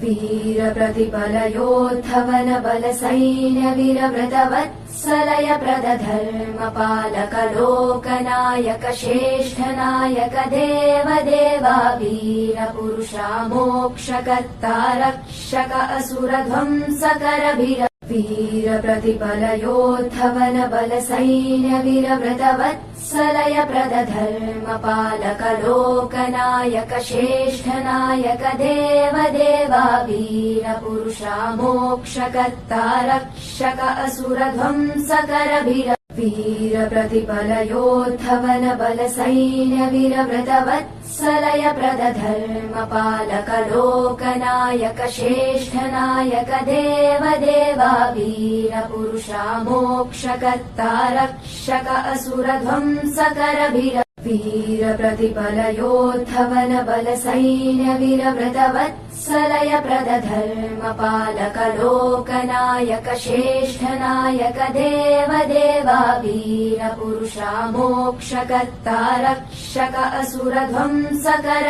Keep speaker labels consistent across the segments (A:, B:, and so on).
A: वीरप्रतिपलयोद्धवन बलसैन्य वीरव्रतवत्सलय प्रदधर्मपालक लोकनायक श्रेष्ठनायक देवदेवा वीरपुरुषा मोक्षकर्ता रक्षक असुरध्वंसकर वीरप्रतिपलयोद्धवन बलसैन्य वीरव्रतवत्सलय प्रदधर्मपालक लोकनायक श्रेष्ठनायक देवदेवा वीरपुरुषा मोक्षकर्ता रक्षक असुरध्वंसकर वीरप्रतिपलयोद्धवन बलसैन्य वीरव्रतवत्सलय प्रदधर्मपालक लोकनायक श्रेष्ठनायक देवदेवा वीरपुरुषा मोक्षकर्ता रक्षक असुरध्वंसकर वीरप्रतिपलयोद्धवन बलसैन्य वीरव्रतवत्सलय प्रदधर्मपालक लोकनायक श्रेष्ठनायक देवदेवा वीरपुरुषा मोक्षकर्ता रक्षक असुरध्वंसकर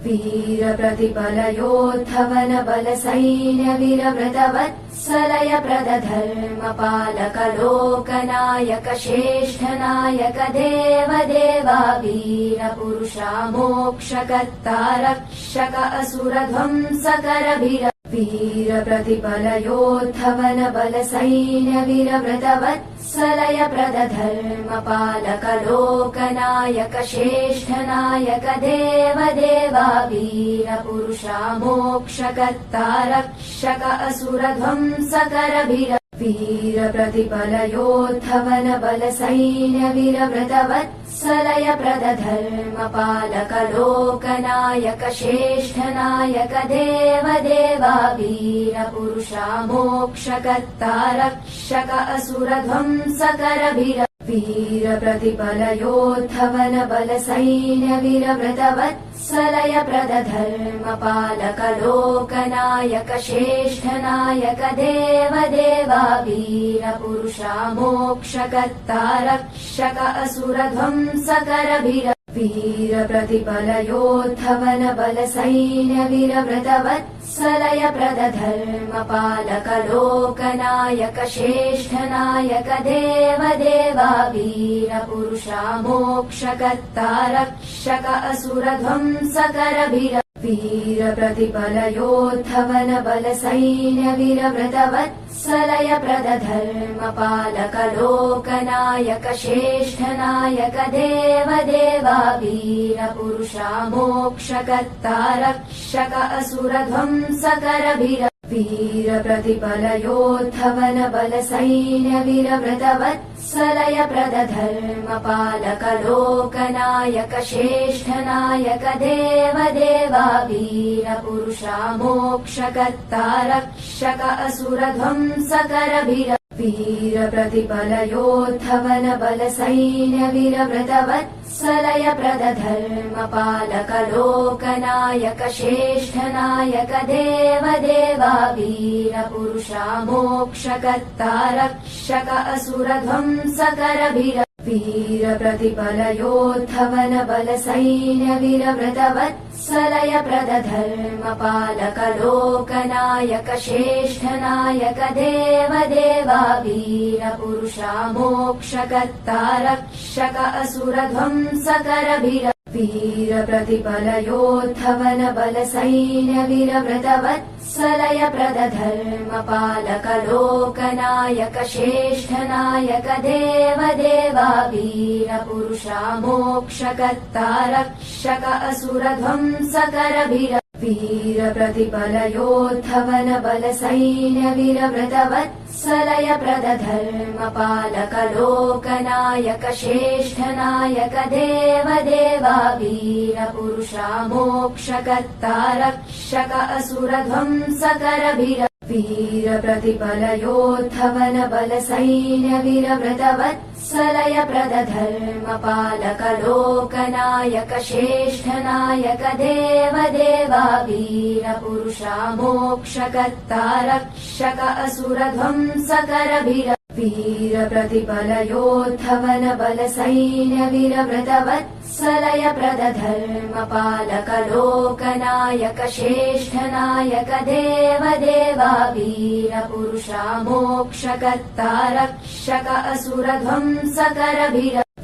A: वीरप्रतिपलयोद्धवन बलसैन्य वीरव्रतवत्सलय प्रदधर्मपालक लोकनायक श्रेष्ठनायक देवदेवा वीरपुरुषा मोक्षकर्ता रक्षक असुरध्वंसकर वीरप्रतिपलयोद्धवन बलसैन्य वीरव्रतवत्सलय प्रदधर्मपालक लोकनायक श्रेष्ठनायक देवदेवा वीरपुरुषा मोक्षकर्ता रक्षक असुरध्वंसकर वीरप्रतिपलयोद्धवन बलसैन्य वीरव्रतवत्सलय प्रदधर्मपालक लोकनायक श्रेष्ठनायक देवदेवा वीरपुरुषा मोक्षकर्ता रक्षक असुरध्वंसकर वीरप्रतिपलयोद्धवन बलसैन्य वीरव्रतवत्सलय प्रदधर्मपालक लोकनायक श्रेष्ठनायक देवदेवा वीरपुरुषा मोक्षकर्ता रक्षक असुरध्वंसकर वीरप्रतिपलयोद्धवन बलसैन्य वीरव्रतवत्सलय प्रदधर्मपालक लोकनायक श्रेष्ठनायक देवदेवा वीरपुरुषा मोक्षकर्ता रक्षक असुरध्वंसकर वीरप्रतिपलयोद्धवन बलसैन्य वीरव्रतवत्सलय प्रदधर्मपालक लोकनायक श्रेष्ठनायक देवदेवा वीरपुरुषा मोक्षकर्ता रक्षक असुरध्वंसकर वीरप्रतिपलयोद्धवन बलसैन्य वीरव्रतवत्सलय प्रदधर्मपालक लोकनायक श्रेष्ठनायक देवदेवा वीरपुरुषा मोक्षकर्ता रक्षक असुरध्वंसकर वीरप्रतिपलयोद्धवन बलसैन्य वीरव्रतवत्सलय प्रदधर्मपालक लोकनायक श्रेष्ठनायक देवदेवा वीरपुरुषा मोक्षकर्ता रक्षक असुरध्वंसकर वीरप्रतिपलयोद्धवन बलसैन्य वीरव्रतवत्सलय प्रदधर्मपालक लोकनायक श्रेष्ठनायक देवदेवा वीरपुरुषा मोक्षकर्ता रक्षक असुरध्वंसकर वीरप्रतिपलयोद्धवन बलसैन्य वीरव्रतवत्सलय प्रदधर्मपालक लोकनायक श्रेष्ठनायक देवदेवा वीरपुरुषा मोक्षकर्ता रक्षक असुरध्वंसकर वीरप्रतिपलयोद्धवन बलसैन्य वीरव्रतवत्सलय प्रदधर्मपालक लोकनायक श्रेष्ठनायक देवदेवा वीरपुरुषा मोक्षकर्ता रक्षक असुरध्वंसकर वीरप्रतिपलयोद्धवन बलसैन्य वीरव्रतवत्सलय प्रदधर्मपालक लोकनायक श्रेष्ठनायक देवदेवा वीरपुरुषा मोक्षकर्ता रक्षक असुरध्वंसकर वीरप्रतिपलयोद्धवन बलसैन्य वीरव्रतवत्सलय प्रदधर्मपालक लोकनायक श्रेष्ठनायक देवदेवा वीरपुरुषा मोक्षकर्ता रक्षक असुरध्वंसकर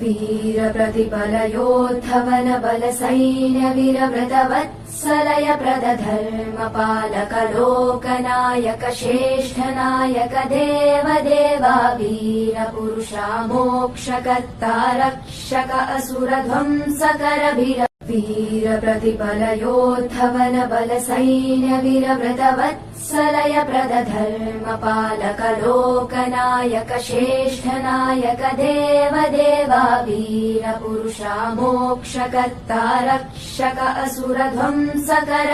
A: वीरप्रतिपलयोद्धवन बलसैन्य वीरव्रतवत्सलय प्रदधर्मपालक लोकनायक श्रेष्ठनायक देवदेवा वीरपुरुषा मोक्षकर्ता रक्षक असुरध्वंसकर वीरप्रतिपलयोद्धवन बलसैन्य वीरव्रतवत्सलय प्रदधर्मपालक लोकनायक श्रेष्ठनायक देवदेवा वीरपुरुषा मोक्षकर्ता रक्षक असुरध्वंसकर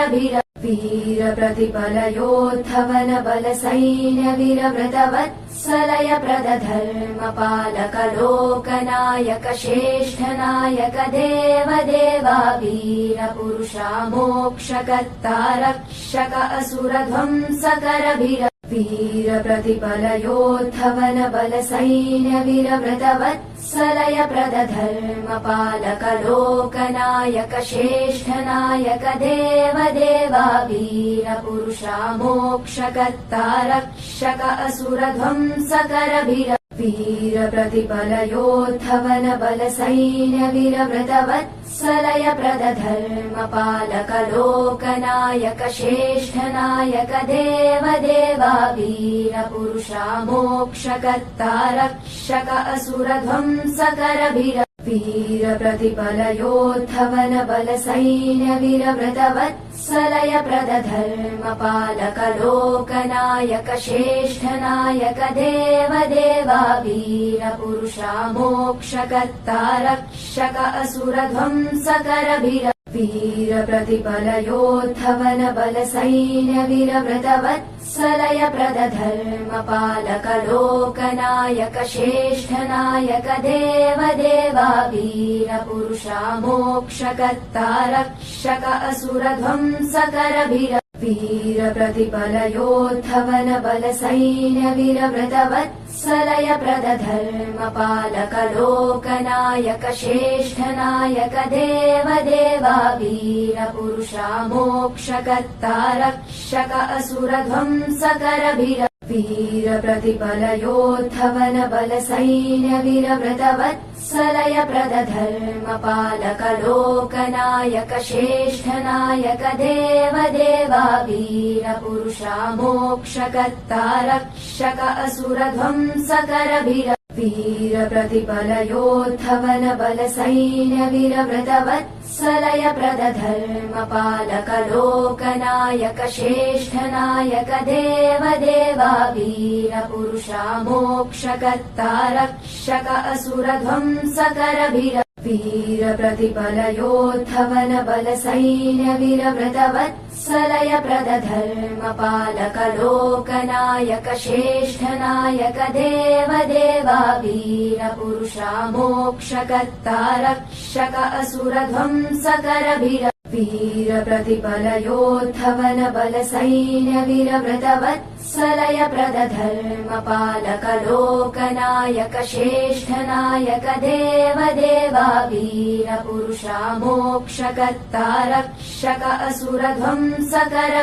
A: वीरप्रतिपलयोद्धवन बलसैन्य वीरव्रतवत्सलय प्रदधर्मपालक लोकनायक श्रेष्ठनायक देवदेवा वीरपुरुषा मोक्षकर्ता रक्षक असुरध्वंसकर वीरप्रतिपलयोद्धवन बलसैन्य वीरव्रतवत्सलय प्रदधर्मपालक लोकनायक श्रेष्ठनायक देवदेवा वीरपुरुषा मोक्षकर्ता रक्षक असुरध्वंसकर वीरप्रतिपलयोद्धवन बलसैन्य वीरव्रतवत्सलय प्रदधर्मपालक लोकनायक श्रेष्ठनायक देवदेवा वीरपुरुषा मोक्षकर्ता रक्षक असुरध्वंसकर वीरप्रतिपलयोद्धवन बलसैन्य वीरव्रतवत्सलय प्रदधर्मपालक लोकनायक श्रेष्ठनायक देवदेवा वीरपुरुषा मोक्षकर्ता रक्षक असुरध्वंसकर वीरप्रतिपलयोद्धवन बलसैन्य वीरव्रतवत्सलय प्रदधर्मपालक लोकनायक श्रेष्ठनायक देवदेवा वीरपुरुषा मोक्षकर्ता रक्षक असुरध्वंसकर वीरप्रतिपलयोद्धवन बलसैन्य वीरव्रतवत्सलय प्रदधर्मपालक लोकनायक श्रेष्ठनायक देवदेवा वीरपुरुषा मोक्षकर्ता रक्षक असुरध्वंसकर वीरप्रतिपलयोद्धवन बलसैन्य वीरव्रतवत्सलय प्रदधर्मपालक लोकनायक श्रेष्ठनायक देवदेवा वीरपुरुषा मोक्षकर्ता रक्षक असुरध्वंसकर वीरप्रतिपलयोद्धवन बलसैन्य वीरव्रतवत्सलय प्रदधर्मपालक लोकनायक श्रेष्ठनायक देवदेवा वीरपुरुषा मोक्षकर्ता रक्षक असुरध्वंसकर वीरप्रतिपलयोद्धवन बलसैन्य वीरव्रतवत्सलय प्रदधर्मपालक लोकनायक श्रेष्ठनायक देवदेवा वीरपुरुषा मोक्षकर्ता रक्षक असुरध्वंसकर वीरप्रतिपलयोद्धवन बलसैन्य वीरव्रतवत्सलय प्रदधर्मपालक लोकनायक श्रेष्ठनायक देवदेवा वीरपुरुषा मोक्षकर्ता रक्षक असुरध्वंसकर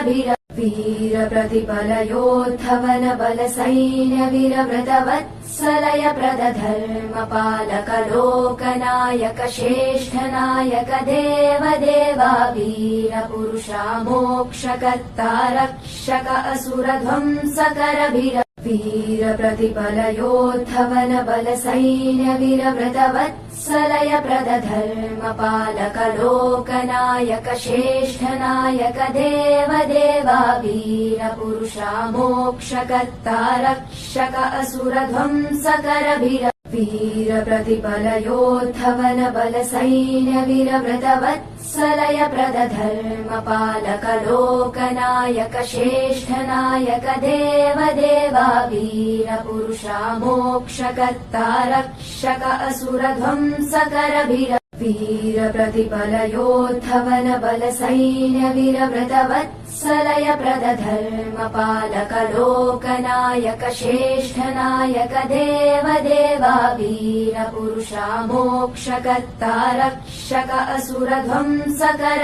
A: वीरप्रतिपलयोद्धवन बलसैन्य वीरव्रतवत्सलय प्रदधर्मपालक लोकनायक श्रेष्ठनायक देवदेवा वीरपुरुषा मोक्षकर्ता रक्षक असुरध्वंसकर वीरप्रतिपलयोद्धवन बलसैन्य वीरव्रतवत्सलय प्रदधर्मपालक लोकनायक श्रेष्ठनायक देवदेवा वीरपुरुषा मोक्षकर्ता रक्षक असुरध्वंसकर वीरप्रतिपलयोद्धवन बलसैन्य वीरव्रतवत्सलय प्रदधर्मपालक लोकनायक श्रेष्ठनायक देवदेवा वीरपुरुषा मोक्षकर्ता रक्षक असुरध्वंसकर वीरप्रतिपलयोद्धवन बलसैन्य वीरव्रतवत्सलय प्रदधर्मपालक लोकनायक श्रेष्ठनायक देवदेवा वीरपुरुषा मोक्षकर्ता रक्षक असुरध्वंसकर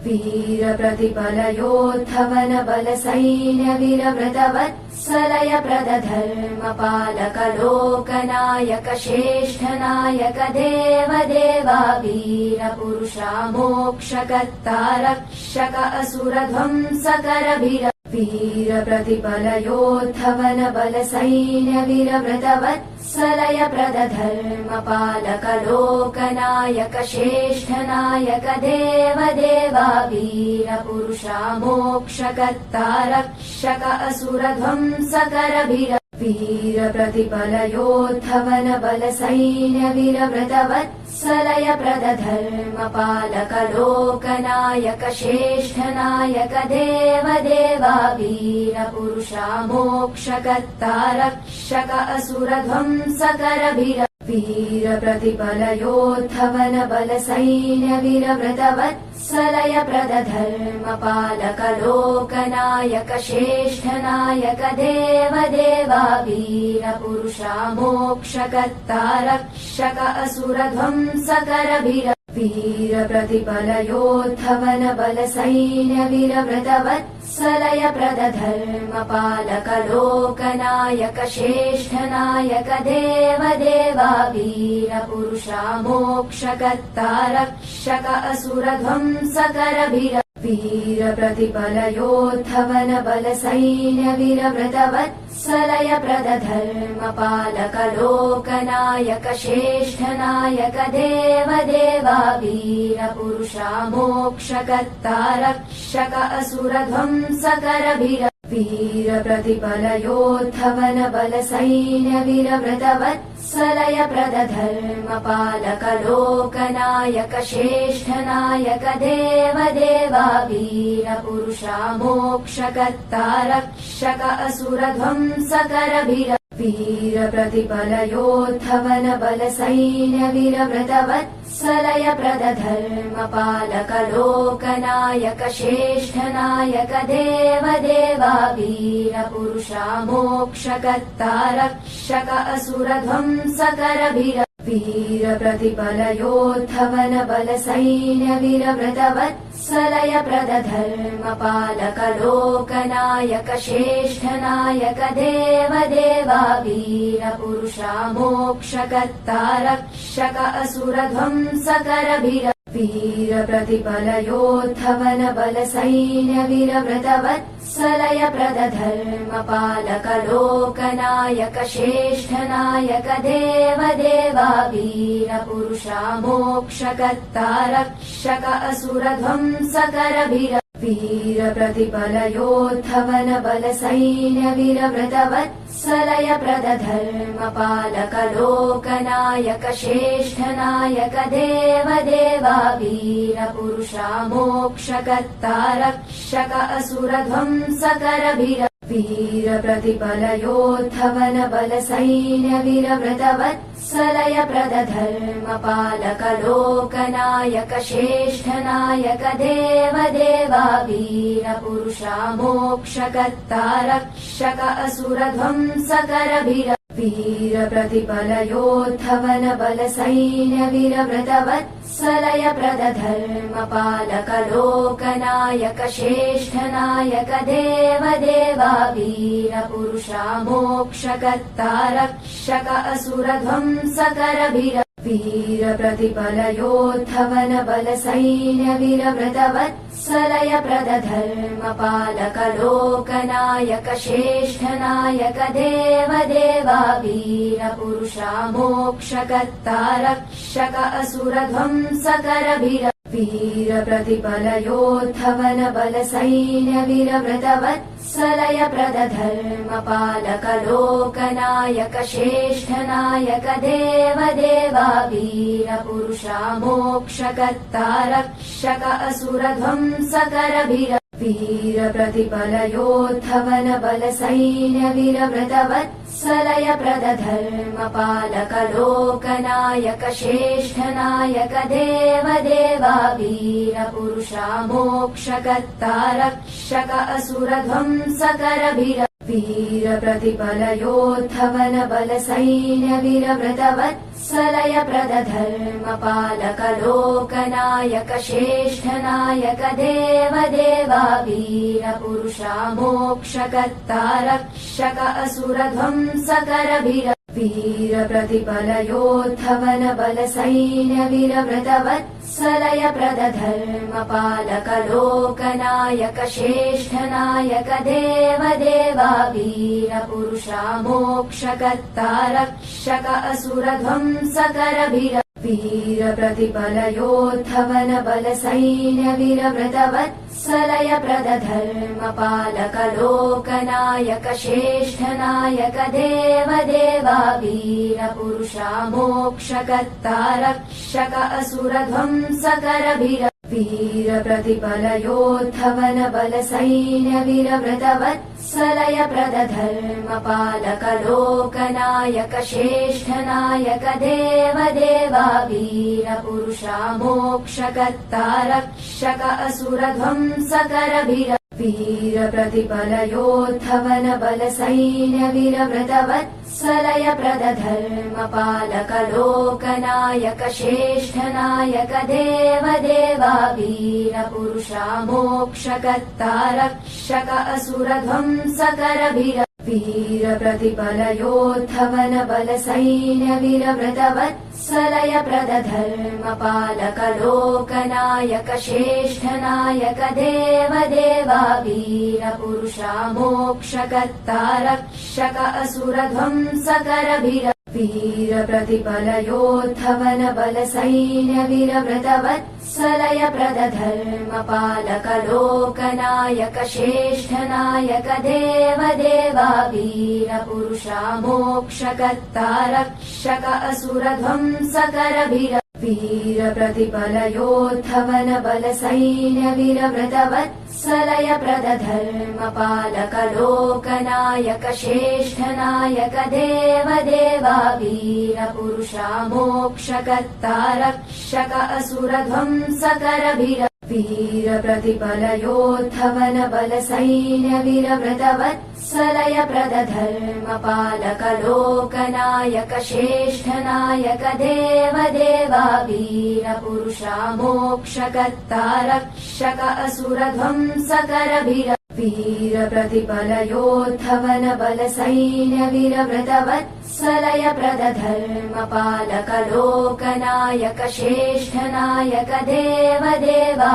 A: वीरप्रतिपलयोद्धवन बलसैन्य वीरव्रतवत्सलय प्रदधर्मपालक लोकनायक श्रेष्ठनायक देवदेवा वीरपुरुषा मोक्षकर्ता रक्षक असुरध्वंसकर वीरप्रतिपलयोद्धवन बलसैन्य वीरव्रतवत्सलय प्रदधर्मपालक लोकनायक श्रेष्ठनायक देवदेवा वीरपुरुषा मोक्षकर्ता रक्षक असुरध्वंसकर वीरप्रतिपलयोद्धवन बलसैन्य वीरव्रतवत्सलय प्रदधर्मपालक लोकनायक श्रेष्ठनायक देवदेवा वीरपुरुषा मोक्षकर्ता रक्षक असुरध्वंसकर वीरप्रतिपलयोद्धवन बलसैन्य वीरव्रतवत्सलय प्रदधर्मपालक लोकनायक श्रेष्ठनायक देवदेवा वीरपुरुषा मोक्षकर्ता रक्षक असुरध्वंसकर वीरप्रतिपलयोद्धवन बलसैन्य वीरव्रतवत्सलय प्रदधर्मपालक लोकनायक श्रेष्ठनायक देवदेवा वीरपुरुषा मोक्षकर्ता रक्षक असुरध्वंसकर वीरप्रतिपलयोद्धवन बलसैन्य वीरव्रतवत्सलय प्रदधर्मपालक लोकनायक श्रेष्ठनायक देवदेवा वीरपुरुषा मोक्षकर्ता रक्षक असुरध्वंसकर वीरप्रतिपलयोद्धवन बलसैन्य वीरव्रतवत्सलय प्रदधर्मपालक लोकनायक श्रेष्ठनायक देवदेवा वीरपुरुषा मोक्षकर्ता रक्षक असुरध्वंसकर वीरप्रतिपलयोद्धवन बलसैन्य वीरव्रतवत्सलय प्रदधर्मपालक लोकनायक श्रेष्ठनायक देवदेवा वीरपुरुषा मोक्षकर्ता रक्षक असुरध्वंसकर वीरप्रतिपलयोद्धवन बलसैन्य वीरव्रतवत्सलय प्रदधर्मपालक लोकनायक श्रेष्ठनायक देवदेवा वीरपुरुषा मोक्षकर्ता रक्षक असुरध्वंसकर वीरप्रतिपलयोद्धवन बलसैन्य वीरव्रतवत्सलय प्रदधर्मपालक लोकनायक श्रेष्ठनायक देवदेवा वीरपुरुषा मोक्षकर्ता रक्षक असुरध्वंसकर वीरप्रतिपलयोद्धवन बलसैन्य वीरव्रतवत्सलय प्रदधर्मपालक लोकनायक श्रेष्ठनायक देवदेवा वीरपुरुषा मोक्षकर्ता रक्षक असुरध्वंसकर वीरप्रतिपलयोद्धवन बलसैन्य वीरव्रतवत्सलय प्रदधर्मपालक लोकनायक श्रेष्ठनायक देवदेवा वीरपुरुषा मोक्षकर्ता रक्षक असुरध्वंसकर वीरप्रतिपलयोद्धवन बलसैन्य वीरव्रतवत्सलय प्रदधर्मपालक लोकनायक श्रेष्ठनायक देवदेवा वीरपुरुषा मोक्षकर्ता रक्षक असुरध्वंसकर वीरप्रतिपलयोद्धवन बलसैन्य वीरव्रतवत्सलय प्रदधर्मपालक लोकनायक श्रेष्ठनायक देवदेवा वीरपुरुषा मोक्षकर्ता रक्षक असुरध्वंसकर वीरप्रतिपलयोद्धवन बलसैन्य वीरव्रतवत्सलय प्रदधर्मपालक लोकनायक श्रेष्ठनायक देवदेवा वीरपुरुषा मोक्षकर्ता रक्षक असुरध्वंसकर वीरप्रतिपलयोद्धवन बलसैन्यवीरव्रतवत्सलय प्रदधर्मपालक लोकनायक श्रेष्ठनायक देवदेवा वीरपुरुषा मोक्षकर्ता रक्षक असुरध्वंसकर वीरप्रतिपलयोद्धवन बलसैन्यवीरव्रतवत्सलय प्रदधर्मपालक लोकनायक श्रेष्ठनायक देवदेवा वीरपुरुषा मोक्षकर्ता रक्षक असुरध्वंसकर वीरप्रतिपलयोद्धवन बलसैन्यवीरव्रतवत्सलय प्रदधर्मपालक लोकनायक श्रेष्ठनायक देवदेवा वीरपुरुषा मोक्षकर्ता रक्षक असुरध्वंसकर वीरप्रतिपलयोद्धवन बलसैन्यवीरव्रतवत्सलय प्रदधर्मपालक लोकनायक श्रेष्ठनायक देवदेवा वीरपुरुषा मोक्षकर्ता रक्षक असुरध्वंसकर वीरप्रतिपलयोद्धवन बलसैन्यवीरव्रतवत्सलय प्रदधर्मपालक लोकनायक श्रेष्ठनायक देवदेवा वीरपुरुषा मोक्षकर्ता रक्षक असुरध्वंसकर वीरप्रतिपलयोद्धवन बलसैन्यवीरव्रतवत्सलय प्रदधर्मपालक लोकनायक श्रेष्ठनायक देवदेवा वीरपुरुषा मोक्षकर्ता रक्षक असुरध्वंसकर वीरप्रतिपलयोद्धवन बलसैन्यवीरव्रतवत्सलय प्रदधर्मपालक लोकनायक श्रेष्ठनायक देवदेवा वीरपुरुषा मोक्षकर्ता रक्षक असुरध्वंसकर वीरप्रतिपलयोद्धवन बलसैन्यवीरव्रतवत्सलय प्रदधर्मपालक लोकनायक श्रेष्ठनायक देवदेवा वीरपुरुषा मोक्षकर्ता रक्षक असुरध्वंसकर वीरप्रतिपलयोद्धवन बलसैन्यवीरव्रतवत्सलय प्रदधर्मपालक लोकनायक श्रेष्ठनायक देवदेवा वीरपुरुषा मोक्षकर्ता रक्षक असुरध्वंसकर वीरप्रतिपलयोद्धवन बलसैन्यवीरव्रतवत्सलय प्रदधर्मपालक लोकनायक श्रेष्ठनायक देवदेवा वीरपुरुषा मोक्षकर्ता रक्षक असुरध्वंसकर वीरप्रतिपलयोद्धवन बलसैन्यवीरव्रतवत्सलय प्रदधर्मपालक लोकनायक श्रेष्ठनायक देवदेवा